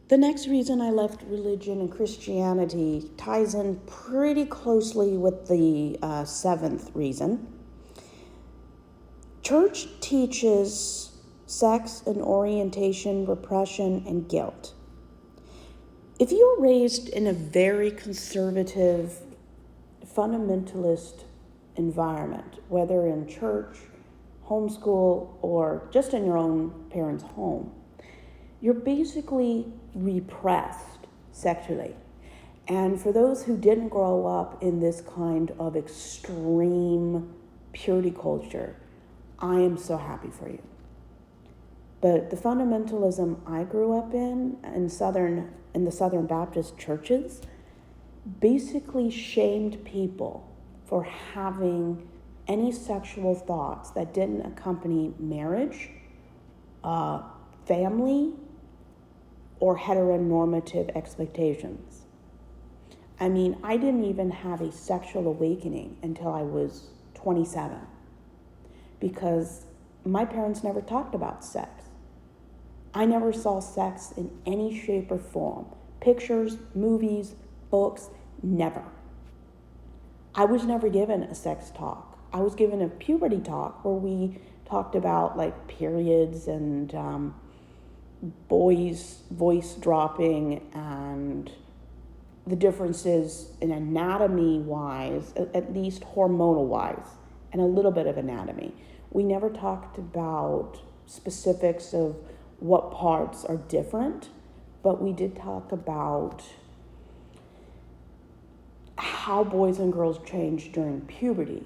The next reason I left religion and Christianity ties in pretty closely with the seventh reason. Church teaches sex and orientation, repression, and guilt. If you were raised in a very conservative, fundamentalist environment, whether in church, homeschool, or just in your own parents' home, you're basically repressed sexually. And for those who didn't grow up in this kind of extreme purity culture, I am so happy for you. But the fundamentalism I grew up in the Southern Baptist churches basically shamed people for having any sexual thoughts that didn't accompany marriage, family, or heteronormative expectations. I mean, I didn't even have a sexual awakening until I was 27 because my parents never talked about sex. I never saw sex in any shape or form. Pictures, movies, books, never. I was never given a sex talk. I was given a puberty talk where we talked about like periods and boys' voice dropping and the differences in anatomy-wise, at least hormonal-wise, and a little bit of anatomy. We never talked about specifics of what parts are different, but we did talk about how boys and girls change during puberty.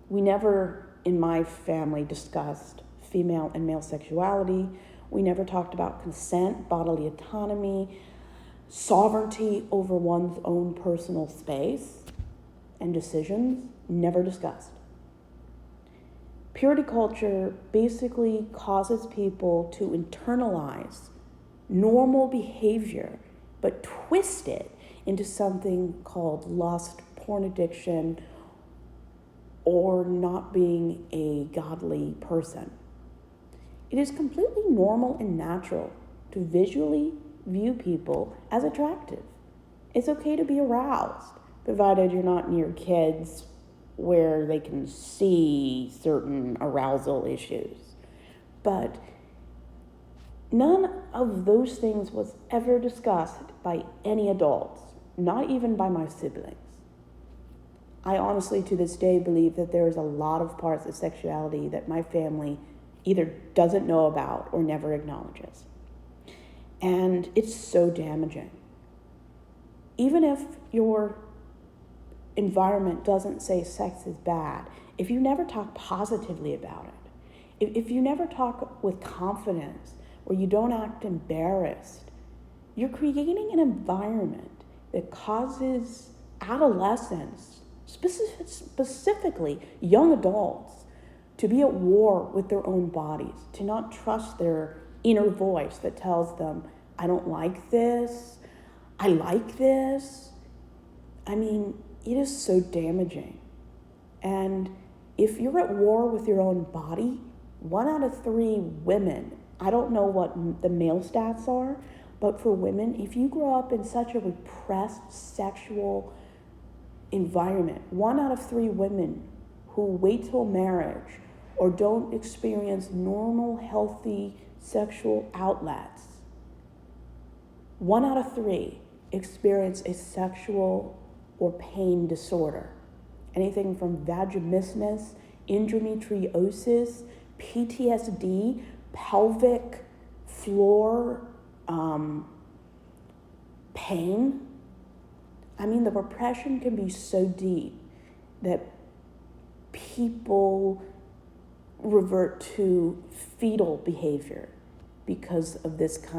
We never, in my family, discussed female and male sexuality. We never talked about consent, bodily autonomy, sovereignty over one's own personal space and decisions, never discussed. Purity culture basically causes people to internalize normal behavior, but twist it into something called lust, porn addiction, or not being a godly person. It is completely normal and natural to visually view people as attractive. It's okay to be aroused, provided you're not near kids where they can see certain arousal issues. But none of those things was ever discussed by any adults, not even by my siblings. I honestly, to this day, believe that there is a lot of parts of sexuality that my family either doesn't know about or never acknowledges. And it's so damaging. Even if your environment doesn't say sex is bad, if you never talk positively about it, if you never talk with confidence or you don't act embarrassed, you're creating an environment that causes adolescents, specifically young adults, to be at war with their own bodies, to not trust their inner voice that tells them, I don't like this, I like this. I mean, it is so damaging. And if you're at war with your own body, 1 out of 3 women, I don't know what the male stats are, but for women, if you grow up in such a repressed sexual environment, 1 out of 3 women who wait till marriage or don't experience normal, healthy sexual outlets, 1 out of 3 experience a sexual or pain disorder. Anything from vaginismus, endometriosis, PTSD, pelvic floor pain. I mean, the repression can be so deep that people revert to fetal behavior because of this kind